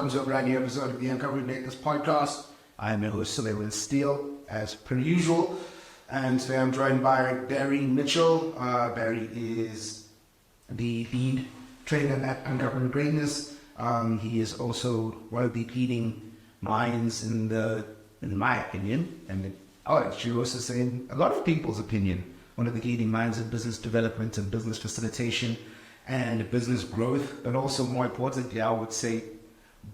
welcome to a brand new episode of the Uncovering Greatness podcast. I am your host, Sylvain Steele, as per usual, and today I'm joined by Barry Mitchell. Barry is the lead trainer at Uncovering Greatness. He is also one of the leading minds in my opinion, and actually also saying a lot of people's opinion, one of the leading minds in business development and business facilitation and business growth, but also more importantly, I would say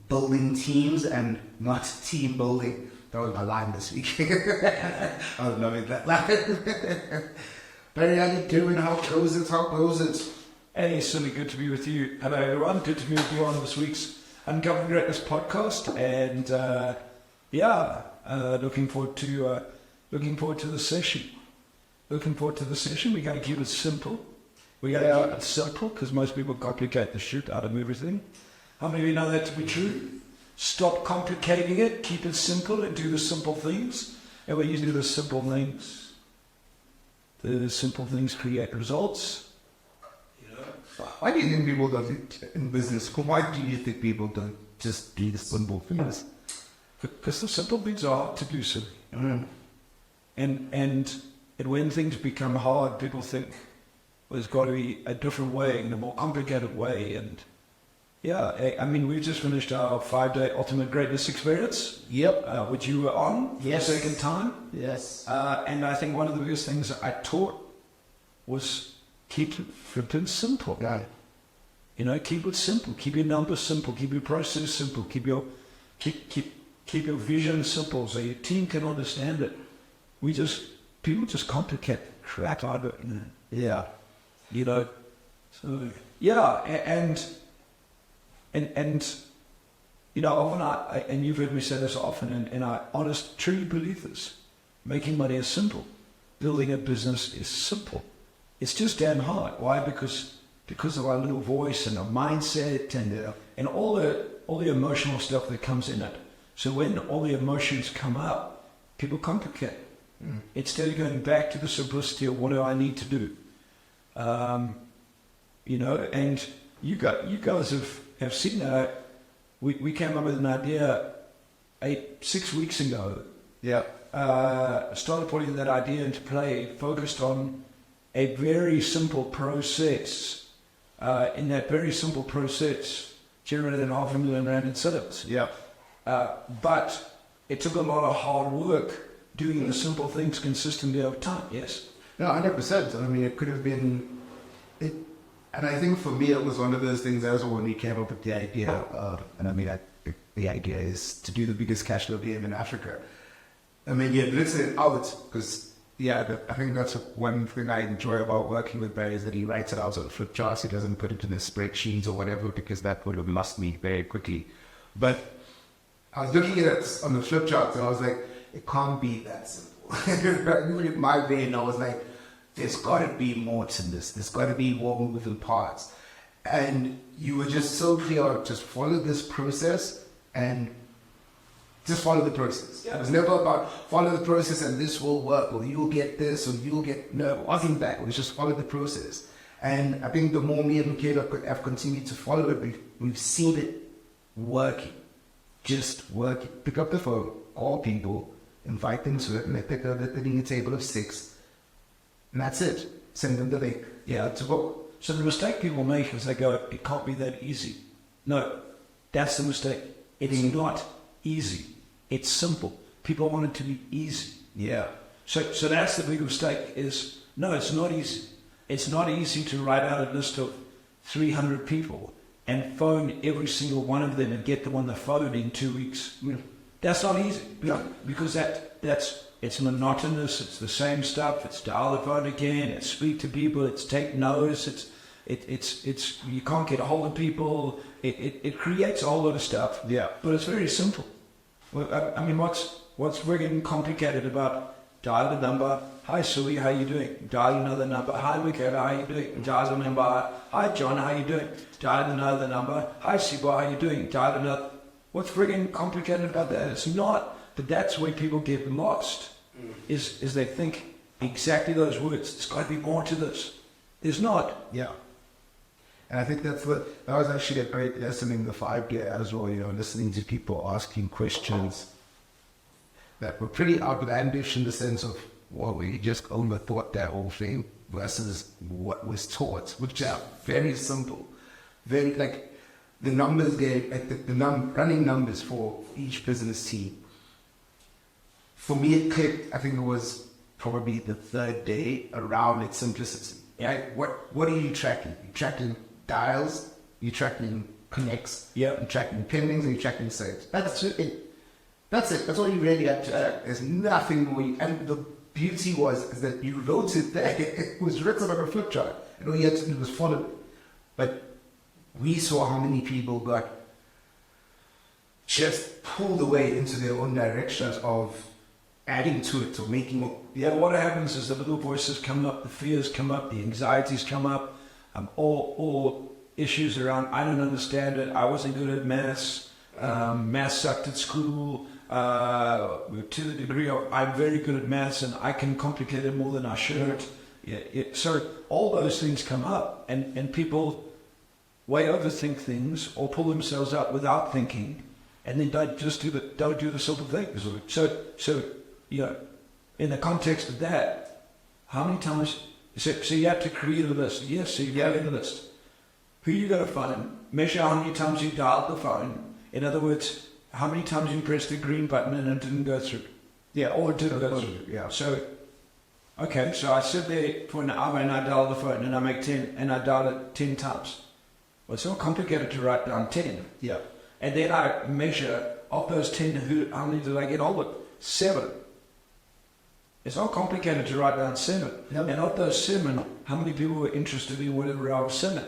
building teams and not team building. That was my line this week. I was loving that line. Barry, how you doing? How goes it? Hey, it's really good to be with you. Hello everyone, good to be with you on this week's Uncovering Greatness podcast, and looking forward to the session. We got to keep it simple. We got to keep it simple because most people complicate the shit out of everything. How many of you know that to be true? Stop complicating it, keep it simple, and do the simple things. And when you do the simple things create results. Why do you think people don't it in business? Why do you think people don't just do the simple things? Because the simple things are hard to do, so. And when things become hard, people think, well, there's got to be a different way, and a more complicated way. And we just finished our 5-day Ultimate Greatness Experience. Yep. Which you were on yes. For the second time. Yes. And I think one of the biggest things I taught was keep it flipping simple. Yeah. Keep it simple. Keep your numbers simple. Keep your process simple. Keep your vision simple so your team can understand it. People just complicate crap out of it. Yeah. So yeah, and you've heard me say this often, and I truly believe this. Making money is simple. Building a business is simple. It's just damn hard. Why? Because of our little voice and our mindset and all the emotional stuff that comes in it. So when all the emotions come up, people complicate. Instead of going back to the simplicity of what do I need to do. And you guys have seen that. We came up with an idea 6 weeks ago. Yeah. Started putting that idea into play, focused on a very simple process. In that very simple process, generated $500,000 in sit-ups. Yeah. But it took a lot of hard work doing the simple things consistently over time. Yes. No, 100%. I mean, it could have been it, and I think for me it was one of those things as when we came up with the idea of, the idea is to do the biggest cash flow game in Africa. I mean, you listen it out because I think that's one thing I enjoy about working with Barry is that he writes it out on flip charts. He doesn't put it in his spreadsheets or whatever because that would have lost me very quickly. But I was looking at it on the flip charts and I was like, it can't be that simple. In my brain, I was like, there's got to be more to this. There's got to be more moving parts. And you were just so clear, just follow this process and just follow the process. Yeah. It was never about follow the process and this will work, or you'll get this, or you'll get, no, nothing back. It was just follow the process. And I think the more me and Michaela have continued to follow it, we've seen it working. Just working. Pick up the phone, call people, invite them to it, and they pick up the dinner table of 6. And that's it. Send them the link. Yeah, it's a book. So the mistake people make is they go, it can't be that easy. No, that's the mistake. It's not easy. It's simple. People want it to be easy. Yeah. So that's the big mistake is, no, it's not easy. It's not easy to write out a list of 300 people and phone every single one of them and get them on the phone in 2 weeks. That's not easy. Because it's monotonous, it's the same stuff, it's dial the phone again, it's speak to people, it's take notice, it's you can't get a hold of people, it creates a whole lot of stuff. Yeah. But it's very simple. Well, I mean, what's friggin' complicated about dial the number, hi Sue, how you doing? Dial another number, hi Michaela, how you doing? Dial the number, hi John, how you doing? Dial another number, hi Siba, how you doing? Dial another. What's friggin' complicated about that? It's not. But that's where people get lost, is they think exactly those words. There's got to be more to this. There's not. Yeah. And I think that was actually a great lesson in the 5-year as well, listening to people asking questions that were pretty outlandish in the sense of, well, we just overthought that whole thing versus what was taught, which are very simple. Very, like, the numbers game, like the running numbers for each business team. For me, it clicked, I think it was probably the 3rd day around its simplicity. Yeah. What are you tracking? You're tracking dials, you're tracking connects, you're tracking pendings, and you're tracking sales. That's it. That's it. That's all you really have to track. There's nothing more. And the beauty is that you wrote it there. It was written on a flip chart. And all you had to do was follow it. But we saw how many people got just pulled away into their own directions of adding to it or making it. Yeah, what happens is the little voices come up, the fears come up, the anxieties come up, all issues around, I don't understand it, I wasn't good at maths, maths sucked at school, to the degree of I'm very good at maths and I can complicate it more than I should. So all those things come up and people way overthink things or pull themselves out without thinking and then don't do the simple things. So in the context of that, how many times, so you have to create a list. Yes, so you have a list. Who you got to find, measure how many times you dialed the phone. In other words, how many times you pressed the green button and it didn't go through. Yeah, or it didn't go through. Yeah. So, okay, so I sit there for an hour and I dial the phone and I make 10, and I dial it 10 times. Well, it's not complicated to write down 10. Yeah. And then I measure, of those 10, how many did I get on with? 7. It's not complicated to write down 7. Yep. And of those 7, how many people were interested in whatever I was sending?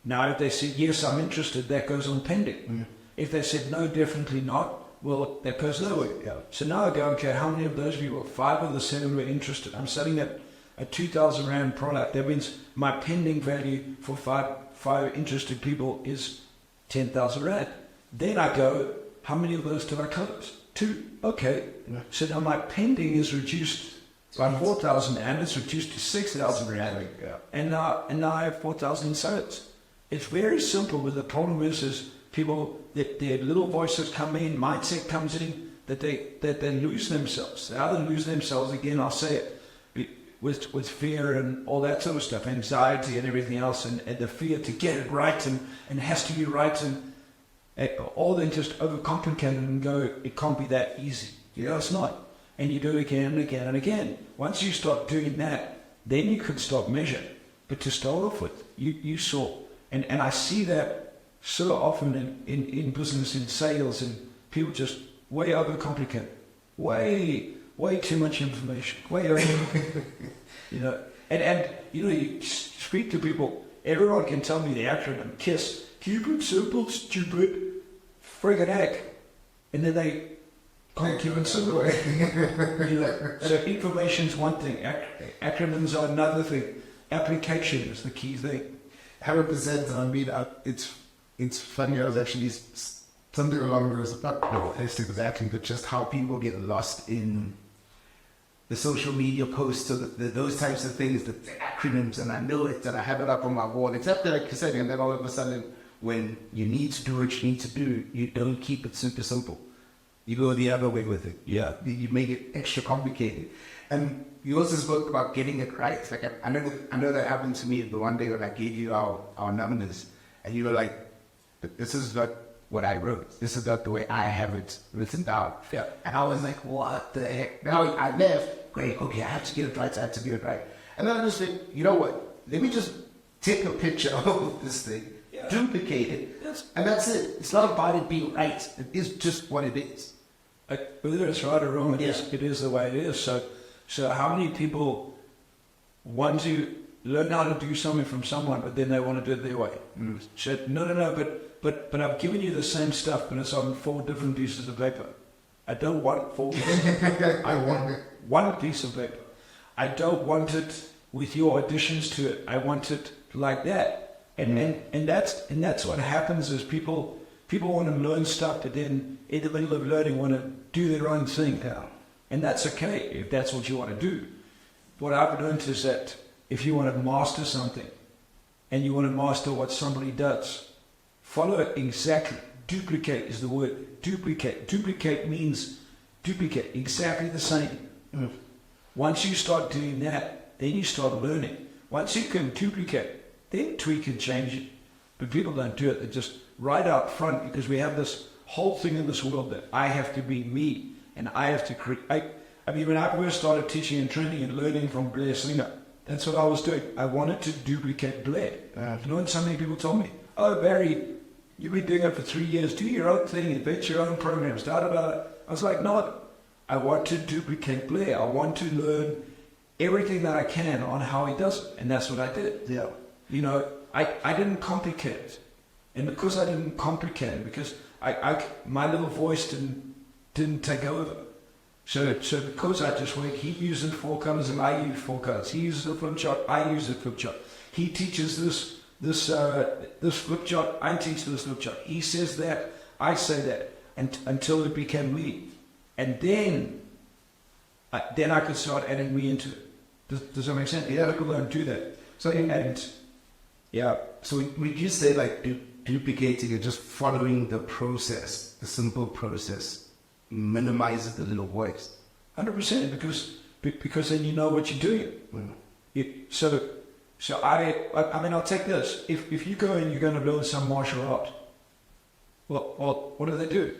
Now, if they said, yes, I'm interested, that goes on pending. Mm. If they said, no, definitely not, well, that goes nowhere. Yeah. So now I go, okay, how many of those people, 5 of the 7 were interested? I'm selling a 2,000 Rand product. That means my pending value for five interested people is 10,000 Rand. Then I go, how many of those did I close? 2. Okay. Yeah. So now my pending is reduced by 4,000 and it's reduced to 6,000 Rand. Yeah. And now I have 4,000 in sales. It's very simple, but the problem is people, that their little voices come in, mindset comes in, that they lose themselves. They either lose themselves, again, I'll say it, with fear and all that sort of stuff, anxiety and everything else, and the fear to get it right and it has to be right, and all then just overcomplicate it and go, it can't be that easy. It's not. And you do it again and again and again. Once you start doing that, then you can start measuring. But to start off with, you saw. And I see that so often in business, in sales, and people just way overcomplicate, way too much information, way over, and you speak to people, everyone can tell me the acronym KISS, keep it simple, stupid, friggin' heck, and then they can't keep it simple. So information's one thing, acronyms are another thing, application is the key thing. 100%. I mean, it's funny. I was actually something along those lines, exactly, but just how people get lost in the social media posts or those types of things, the acronyms, and I know it, and I have it up on my wall. Except that, like you said, and then all of a sudden, when you need to do what you need to do, you don't keep it super simple. You go the other way with it. Yeah, you make it extra complicated. And you also spoke about getting it right. Like I know that happened to me the one day when I gave you our numbers, and you were like, "This is not what I wrote. This is not the way I have it written down." Yeah. And I was like, "What the heck?" Now I left. Great. Okay, I have to get it right. I have to get it right. And then I just think, you know what? Let me just take a picture of this thing, duplicate it, and that's it. It's not about it being right. It is just what it is. Whether it's right or wrong, it is the way it is. So how many people want to learn how to do something from someone, but then they want to do it their way? Mm. So no, but I've given you the same stuff, but it's on 4 different pieces of paper. I don't want 4 pieces. I want 1 piece of paper. I don't want it with your additions to it. I want it like that. And that's what happens is people want to learn stuff, but then in the middle of learning want to do their own thing. Yeah. And that's okay if that's what you want to do. What I've learned is that if you want to master something, and you want to master what somebody does, follow it exactly. Duplicate is the word. Duplicate. Duplicate means duplicate, exactly the same. Once you start doing that, then you start learning. Once you can duplicate, then tweak and change it. But people don't do it. They just right out front, because we have this whole thing in this world that I have to be me and I have to create. I mean, when I first started teaching and training and learning from Blair Slinger, that's what I was doing. I wanted to duplicate Blair. You know, and so many people told me, "Oh, Barry, you've been doing it for 3 years. Do your own thing, invent your own programs, da da da." I was like, "No, I want to duplicate Blair. I want to learn everything that I can on how he does it." And that's what I did. Yeah. You know, I didn't complicate it. And because I didn't complicate it, because my little voice didn't take over. So because I just went, he uses 4 colors and I use 4 colors. He uses a flip chart, I use a flip chart. He teaches this flip chart, I teach this flip chart. He says that, I say that, and until it became me. And then I could start adding me into it. Does that make sense? Yeah. People don't do that. So, Yeah. so would you say like duplicating and just following the process, the simple process, minimizes the little voice? 100%, because then you know what you're doing. So I mean, I'll take this. If you go and you're going to learn some martial art, well, what do?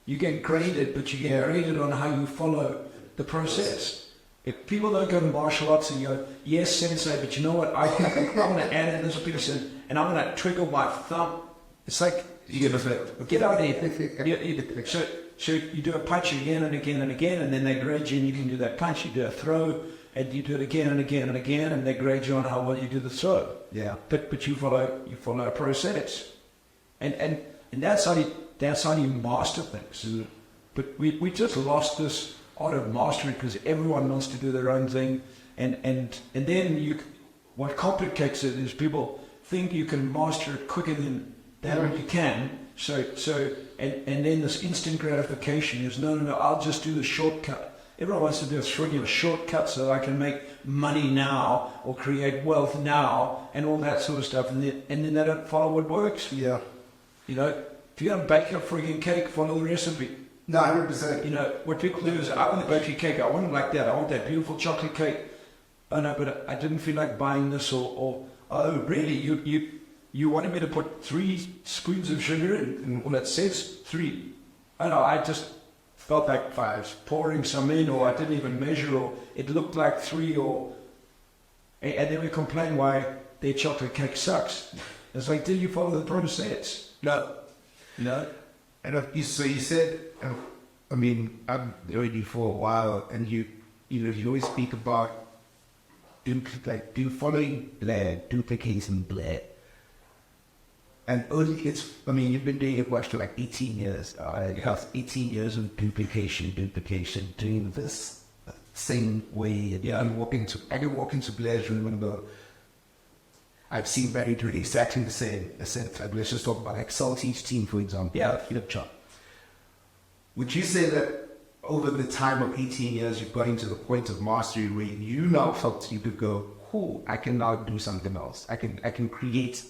You get graded, but you get graded on how you follow the process. If people don't go to martial arts and you go, "Yes, sensei, but you know what? I'm going to add in this person, and I'm going to trigger my thumb." It's like, You get get out there. So you do a punch again and again and again, and then they grade you, and you can do that punch. You do a throw, and you do it again and again and again, and they grade you on how well you do the throw. Yeah. But you follow a process, and that's how you master things. But we just lost this art of mastery because everyone wants to do their own thing, and then what complicates it is people think you can master it quicker than you can. So and then this instant gratification is no, I'll just do the shortcut. Everyone wants to do a shortcut so I can make money now or create wealth now and all that sort of stuff, and then they don't follow what works. Yeah. You know, if you're going to bake a frigging cake, follow the recipe. No, 100%. You know, what people do is, I want to bake a cake, I want it like that, I want that beautiful chocolate cake. Oh no, but I didn't feel like buying this, or oh really, you wanted me to put 3 spoons of sugar in, well, it says 3. Oh no, I just felt like 5, pouring some in, or I didn't even measure, or it looked like 3, and then we complain why their chocolate cake sucks. It's like, did you follow the process? No. And so you said, I mean, I've known you for a while, and you always speak about following Blair, duplicating Blair. And only you've been doing it for like 18 years. 18 years of duplication, doing this same way. And I walk into Blair's room and go, I've seen Barry do exactly the same. Like, let's just talk about Excel each team, for example. Yeah. Flip chart. Would you say that over the time of 18 years, you've gotten to the point of mastery where you now felt you could go, "Cool, I can now do something else. I can create."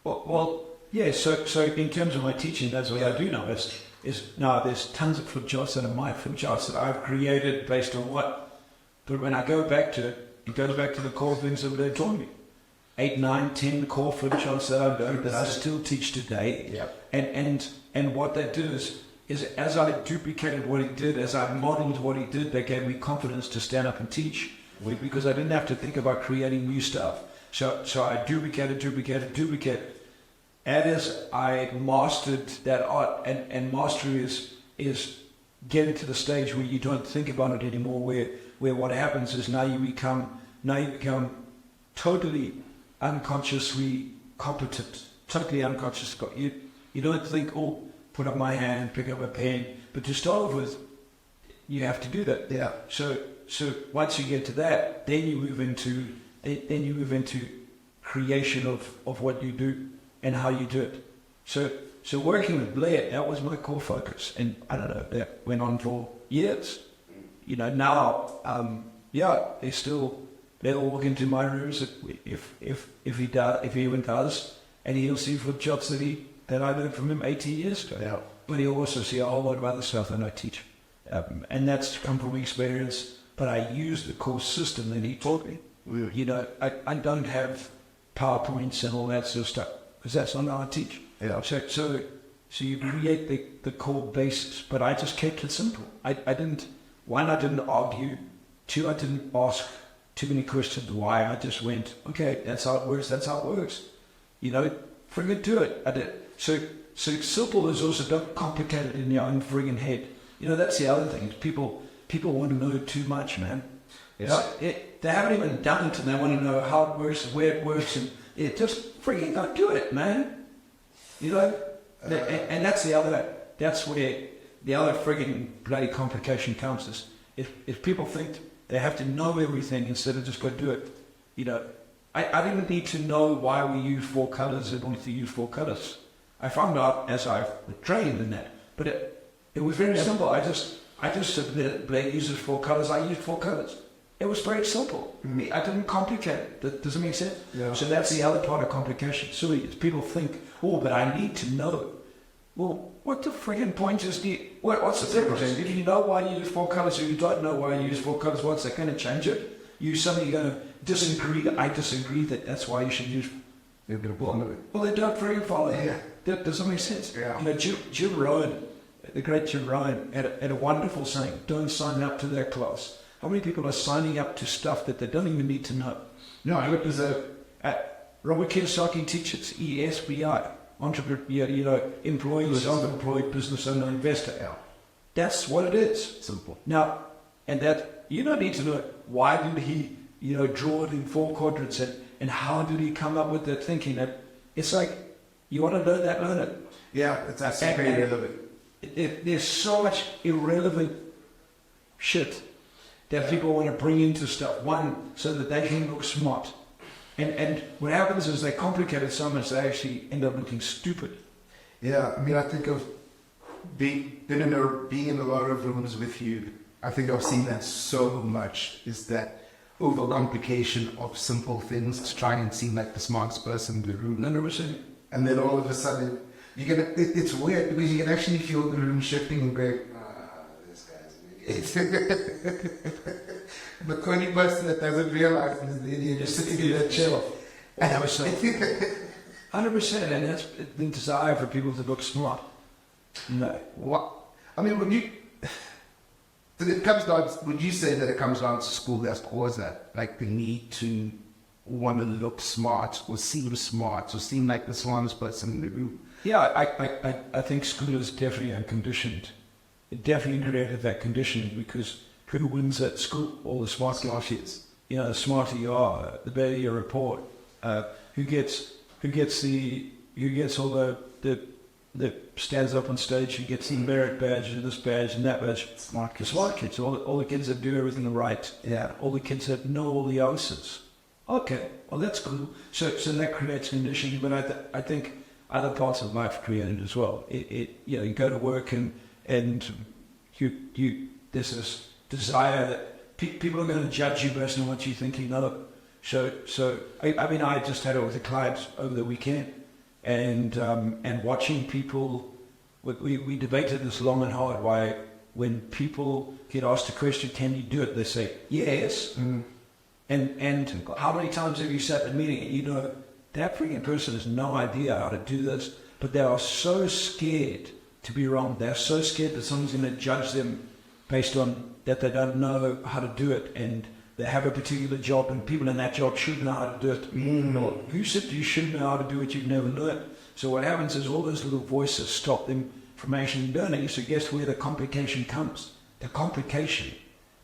Well, yeah. So in terms of my teaching, that's what I do now. Is now there's tons of flip charts that are my flip charts that I've created based on what. But when I go back to it goes back to the core things that they taught me. 8, 9, 10 core flip charts that I've done that I still teach today. Yeah. And what they do is as I duplicated what he did, as I modeled what he did, they gave me confidence to stand up and teach, because I didn't have to think about creating new stuff. So I duplicated. And as I mastered that art, and mastery is getting to the stage where you don't think about it anymore, where what happens is now you become totally unconsciously competent, totally unconscious. You don't think, oh, put up my hand, pick up a pen, but to start with, you have to do that. Yeah. So once you get to that, then you move into creation of what you do and how you do it. So working with Blair, that was my core focus, and I don't know, that went on for years. You know, now, they're still They'll walk into my rooms if he even does, and he'll see flip-charts that I learned from him 80 years ago. Yeah. But he'll also see a whole lot of other stuff that I teach. And that's come from experience, but I use the course system that he taught me. You know, I don't have PowerPoints and all that sort of stuff, because that's not how I teach. Yeah. So you create the core basis, but I just kept it simple. I didn't argue. Two, I didn't ask too many questions why. I just went, okay, that's how it works. You know, friggin' do it. I did. So simple is also don't complicate it in your own friggin' head. You know, that's the other thing. People want to know too much, man. Yeah. They haven't even done it, and they want to know how it works, where it works, and just friggin' go do it, man. You know, and that's where the other friggin' bloody complication comes. Is if people think they have to know everything instead of just go do it. You know, I didn't need to know why we use 4 colors and only to use 4 colors. I found out as I trained in that, but it was very simple. I just said, Blake uses 4 colors. I use 4 colors. It was very simple. I didn't complicate it. Does it make sense? Yeah. So that's the other part of complication. So people think, oh, but I need to know. Well, what the friggin' point is what's the difference? If you know why you use 4 colors or you don't know why you use 4 colors, what's that going to change it? You suddenly going to disagree. I disagree that's why you should use. Well, they don't friggin' follow it. Yeah. Does that make sense? Yeah. You know, Jim Rohn, the great Jim Rohn, had a wonderful saying, don't sign up to their class. How many people are signing up to stuff that they don't even need to know? No, I looked as a Robert Kiyosaki teaches ESBI, entrepreneur, you know, employee, self-employed, business owner, investor. Yeah. That's what it is. Simple. Now, and that you don't need to know why did he, you know, draw it in 4 quadrants and how did he come up with that thinking. That it's like you want to know that, learn it. Yeah, it's absolutely irrelevant. There's so much irrelevant shit that people want to bring into stuff. One, so that they can look smart. And what happens is they complicate it so much they actually end up looking stupid. Yeah, I mean, I think of being in a lot of rooms with you. I think I've seen that so much, is that overcomplication of simple things to try and seem like the smartest person in the room. 100%. And then all of a sudden, it's weird because you can actually feel the room shifting and going, this guy's an idiot. The only person that doesn't realize is the idiot just sitting in that chair. And I was saying, 100%, and that's the desire for people to look smart. No. What? I mean, it comes down, would you say that it comes down to school that's caused that? Like the need to want to look smart or seem smart or seem like the smartest person in the room? Yeah, I think school is definitely unconditioned. It definitely created that conditioning because who wins at school? All the smart guys. You know, the smarter you are, the better your report. Who gets all the stands up on stage, who gets the merit badge and this badge and that badge? Smart kids. The smart kids. All the kids that do everything right. Yeah. All the kids that know all the answers. Okay, well that's cool. So that creates conditioning, but I think other parts of life create it as well. You go to work and you there's this desire that people are going to judge you based on what you think you know. So I mean, I just had it with a client over the weekend, and watching people, we debated this long and hard. Why when people get asked a question, can you do it? They say yes. Mm. And how many times have you sat in a meeting and you know that freaking person has no idea how to do this, but they are so scared to be wrong. They're so scared that someone's going to judge them based on that they don't know how to do it, and they have a particular job, and people in that job should know how to do it. No. Who said you shouldn't know how to do it? You've never learned. So what happens is all those little voices stop them from actually learning. So guess where the complication comes? The complication.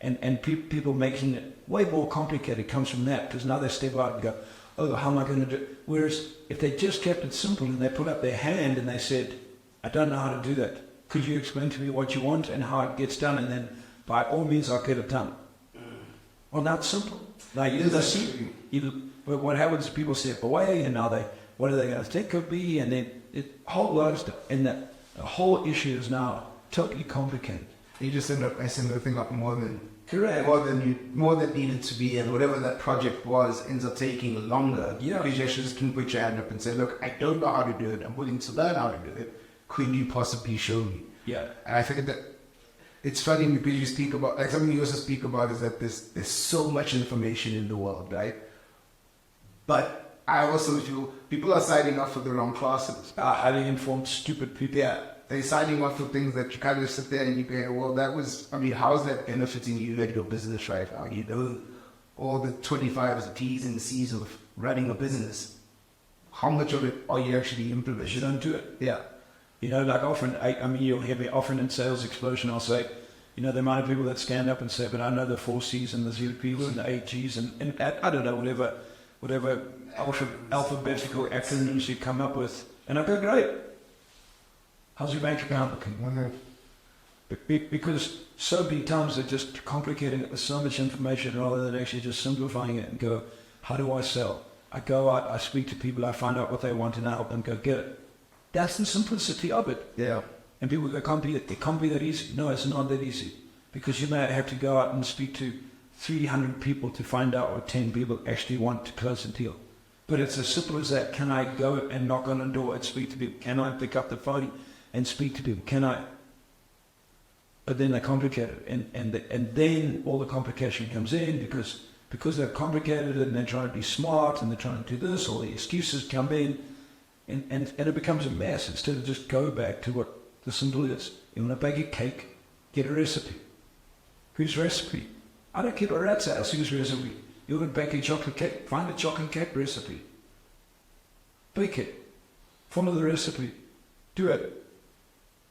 And people making it way more complicated comes from that, because now they step out and go, oh, how am I going to do it? Whereas if they just kept it simple and they put up their hand and they said, I don't know how to do that. Could you explain to me what you want and how it gets done? And then by all means, I'll get it done. Well, that's simple. Like, what happens is people say, boy, and now what are they going to think of me? And then a whole lot of stuff. And the whole issue is now totally complicated. You just end up messing everything up more than Correct. more than needed to be, and whatever that project was ends up taking longer. Yeah. Because you actually just can put your hand up and say, look, I don't know how to do it. I'm willing to learn how to do it. Could you possibly show me? Yeah. And I think that it's funny because you speak about, like something you also speak about is that there's so much information in the world, right? But I also feel people are signing up for the wrong classes. Highly informed, stupid people. Yeah, they're signing up for things that you kind of sit there and you go, well, that was, I mean, how's that benefiting you and your business right now? You know, all the 25 T's and C's of running a business. How much of it are you actually implementing? You don't do it. Yeah. You know, like often, I mean, you'll hear me often in Sales Explosion, I'll say, you know, the amount of people that stand up and say, but I know the 4 C's and the 0 P's and the 8 G's and I don't know, whatever alphabetical acronyms you come up with. And I go, great. How's your bank account looking? Because so many times they're just complicating it with so much information rather than actually just simplifying it and go, how do I sell? I go out, I speak to people, I find out what they want and I help them go get it. That's the simplicity of it. Yeah. And people go, it can't be that easy. No, it's not that easy. Because you may have to go out and speak to 300 people to find out what 10 people actually want to close a deal. But it's as simple as that. Can I go and knock on a door and speak to people? Can I pick up the phone and speak to people? Can I? But then they complicate it. And then all the complication comes in because they're complicated and they're trying to be smart and they're trying to do this, all the excuses come in and it becomes a mess instead of just go back to what the simple is. You want to bake a cake, get a recipe. Whose recipe? I don't care what rat's ass, whose recipe? You're going to bake a chocolate cake, find a chocolate cake recipe. Bake it. Follow the recipe. Do it.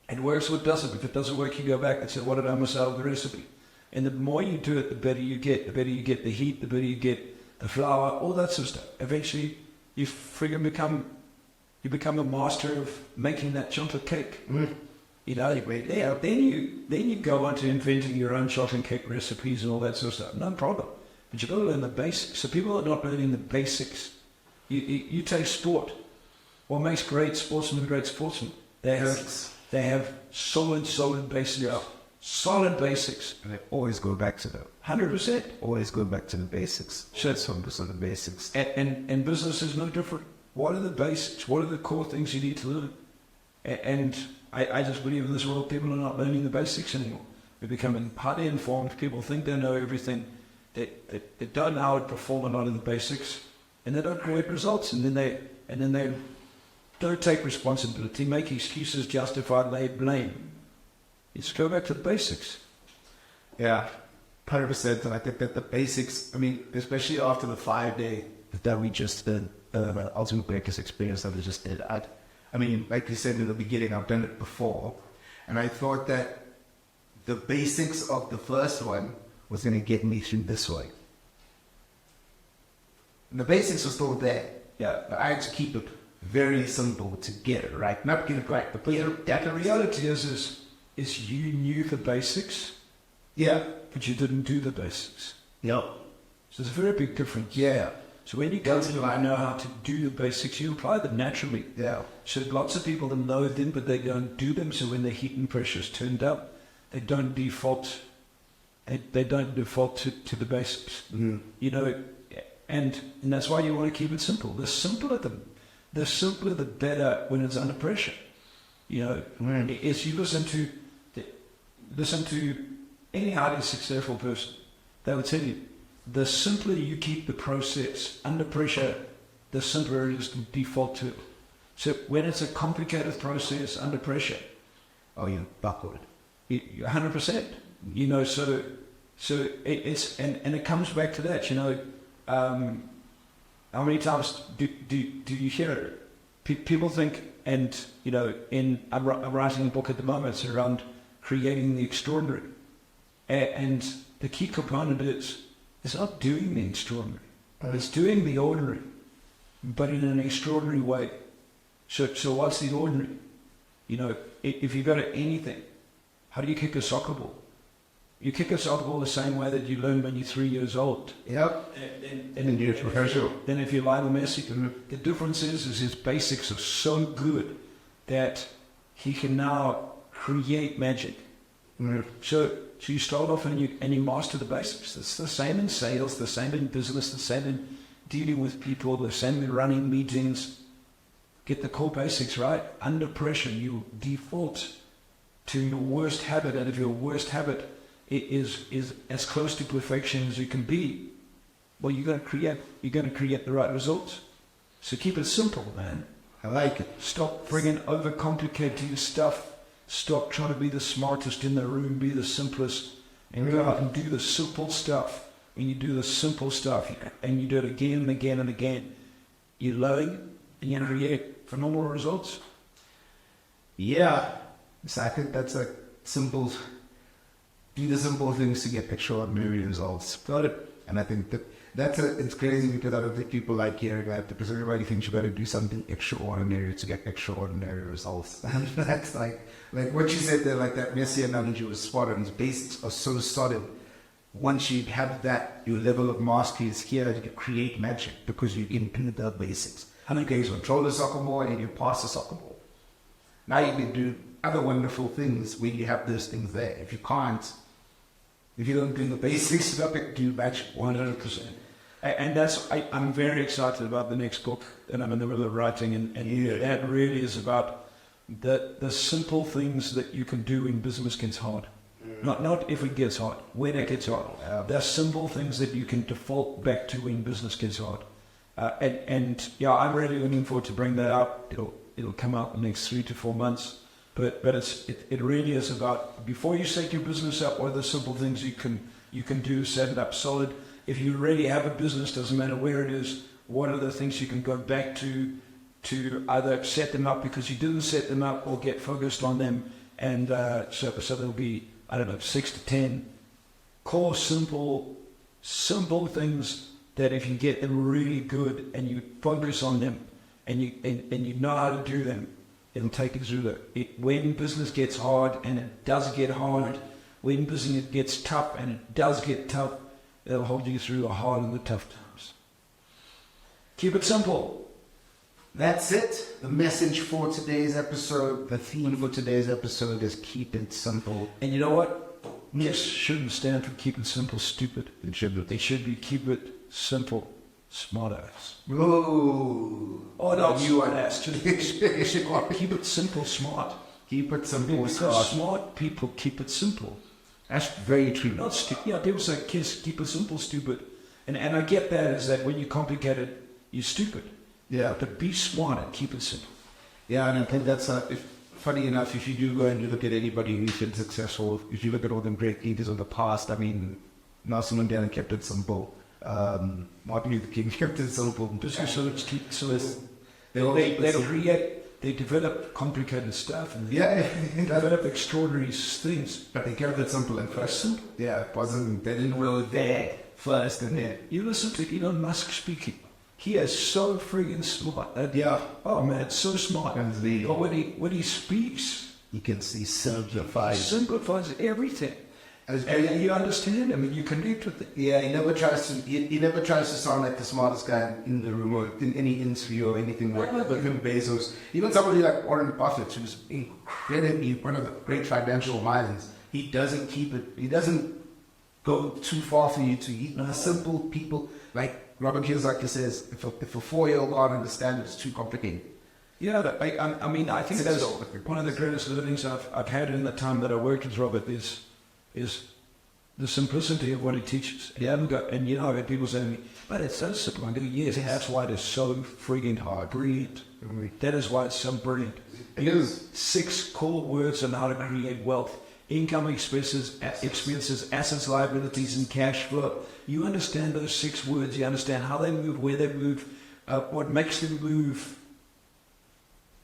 It works or it doesn't. If it doesn't work, you go back and say, what did I miss out of the recipe? And the more you do it, the better you get. The better you get the heat, the better you get the flour, all that sort of stuff. Eventually, you friggin' become a master of making that chocolate cake. Mm. You know, then you go on to inventing your own chocolate cake recipes and all that sort of stuff. No problem. But you've got to learn the basics. So people are not learning the basics. You take sport. What makes great sportsmen great sportsmen? They have solid basics. Yeah. Solid basics. And they always go back to them. 100%. Always go back to the basics. Sure. Let's focus on the basics. And business is no different. What are the basics? What are the core things you need to learn? And I just believe in this world people are not learning the basics anymore. We're becoming highly informed. People think they know everything. They don't know how to perform a lot of the basics, and they don't create results. And then they don't take responsibility, make excuses, justify, lay blame. Let's go back to the basics. Yeah, 100%. And I think that the basics, I mean, especially after the 5-day that we just did, Ultimate Breakers experience that we just did, I mean, like you said in the beginning, I've done it before, and I thought that the basics of the first one was going to get me through this one. And the basics were still there. Yeah, but I had to keep it very simple to get it right, not get it right. But the reality is you knew the basics, yeah, but you didn't do the basics. Yeah. So there's a very big difference. Yeah. So when you go to I know how to do the basics, you apply them naturally. Yeah. So lots of people know them, but they don't do them. So when the heat and pressure is turned up, they don't default. They don't default to the basics. Mm. You know, and that's why you want to keep it simple. The simpler the better when it's under pressure. You know, if you listen to any highly successful person, they will tell you, the simpler you keep the process under pressure, the simpler it is to default to. So when it's a complicated process under pressure, oh, you buckled. 100%. You know, so it's and it comes back to that. You know, how many times do you hear it? People think, and you know, I'm writing a book at the moment. It's around creating the extraordinary, and the key component is it's not doing the extraordinary, it's doing the ordinary, but in an extraordinary way. So what's the ordinary? You know, if you go to anything, how do you kick a soccer ball? You kick a soccer ball the same way that you learned when you're 3 years old. Yep. And you rehearsal. Then if you're Lionel Messi, the difference is his basics are so good that he can now create magic. So you start off and you master the basics. It's the same in sales, the same in business, the same in dealing with people, the same in running meetings. Get the core basics right. Under pressure, you default to your worst habit, and if your worst habit is as close to perfection as you can be, well, you're going to create the right results. So keep it simple, man. I like it. Stop friggin' overcomplicating stuff. Stop trying to be the smartest in the room. Be the simplest, and go out and do the simple stuff. When you do the simple stuff, and you do it again and again and again, you're learning, and you're going to get phenomenal results. Yeah. So I think that's a simple. Do the simple things to get extraordinary results. Got it. And I think it's crazy because I don't think people like hearing that because everybody thinks you better do something extraordinary to get extraordinary results. And that's like what you said there, like that messy analogy was spot on. The basics are so solid. Once you have that, your level of mastery is here to create magic because you implement the basics. How many guys control the soccer ball and you pass the soccer ball? Now you can do other wonderful things when you have those things there. If you can't, if you don't do the basics, you can do magic 100%. And I'm very excited about the next book that I'm in the middle of writing, and that really is about the simple things that you can do when business gets hard. Not if it gets hard, when it gets hard. There's simple things that you can default back to when business gets hard. And I'm really looking forward to bring that out. It'll come out in the next 3 to 4 months. But it really is about, before you set your business up, what are the simple things you can do, set it up solid. If you already have a business, doesn't matter where it is, what are the things you can go back to either set them up because you didn't set them up or get focused on them. And so there'll be, 6 to 10 core simple things that if you get them really good and you focus on them and you know how to do them, it'll take you through when business gets hard, and it does get hard, when business gets tough, and it does get tough, it'll hold you through the hard and the tough times. Keep it simple. That's it. The message for today's episode, the theme for today's episode is keep it simple. And you know what? This shouldn't stand for keep it simple, stupid. It shouldn't. They should be keep it simple, smart ass. Ooh. Oh no, you are ass. Keep it simple, smart. Keep it simple, Because smart. smart people keep it simple. That's very true. Not stupid. Yeah, people say keep it simple, stupid. And I get that, is that when you complicate it, you're stupid. Yeah. But be smart and keep it simple. Yeah, and I think that's funny enough, if you do go and you look at anybody who's been successful, if you look at all them great leaders of the past, I mean, Nelson Mandela kept it simple. Martin Luther King kept it simple. They develop complicated stuff and Yeah, they develop extraordinary things. but they kept it simple at first. Yeah, it wasn't. They didn't really there first and then. You listen to Elon Musk speaking. He is so friggin' smart. Yeah. Oh man, it's so smart. But when he speaks, You can see simplified. simplifies everything. And you understand. I mean, you connect with it. Yeah, he never tries to. He never tries to sound like the smartest guy in the room or in any interview or anything like that. But even Bezos, even somebody like Warren Buffett, who's incredibly one of the great financial minds, he doesn't keep it. He doesn't go too far for you to eat. Simple people like Robert Kiyosaki says, if a 4-year-old can't understand it, it's too complicated. Yeah, I mean, I think that's one of the greatest learnings I've had in the time that I worked with Robert is the simplicity of what he teaches. And you know, people say to me, but it's so simple. I go, yes, that's why it is so freaking hard. Brilliant. That is why it's so brilliant. It is. 6 core words on how to create wealth. Income, expenses, assets, liabilities, and cash flow. You understand those 6 words. You understand how they move, where they move, what makes them move.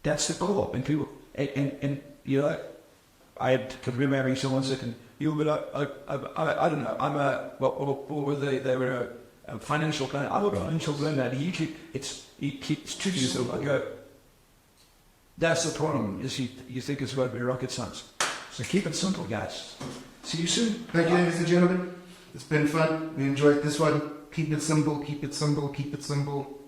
That's the core. And people, and you know, I could remember having someone saying, "You'll be like, I don't know. I'm a what were they? They were a financial planner. I'm a financial planner. He keeps to you." So I go, that's the problem. Is you think it's going to be rocket science. So keep it simple, guys. See you soon. Thank you, ladies and gentlemen. It's been fun. We enjoyed this one. Keep it simple. Keep it simple. Keep it simple.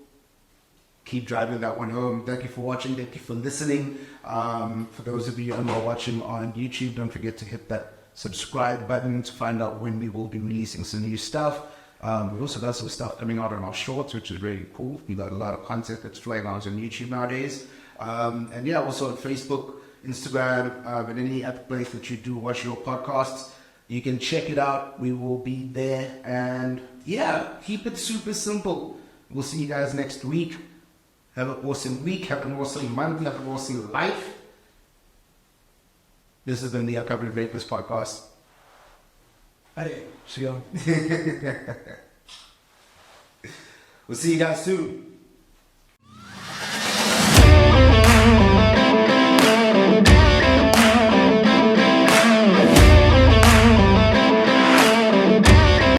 Keep driving that one home. Thank you for watching. Thank you for listening. For those of you who are watching on YouTube, don't forget to hit that subscribe button to find out when we will be releasing some new stuff. We've also got some stuff coming out on our shorts, which is really cool. We've got a lot of content that's flowing out on YouTube nowadays. And yeah, also on Facebook, Instagram, and any other place that you do watch your podcasts. You can check it out. We will be there. And yeah, keep it super simple. We'll see you guys next week. Have an awesome week. Have an awesome month. Have an awesome life. This has been the Uncovered Vapors podcast. Hey, see you. We'll see you guys soon.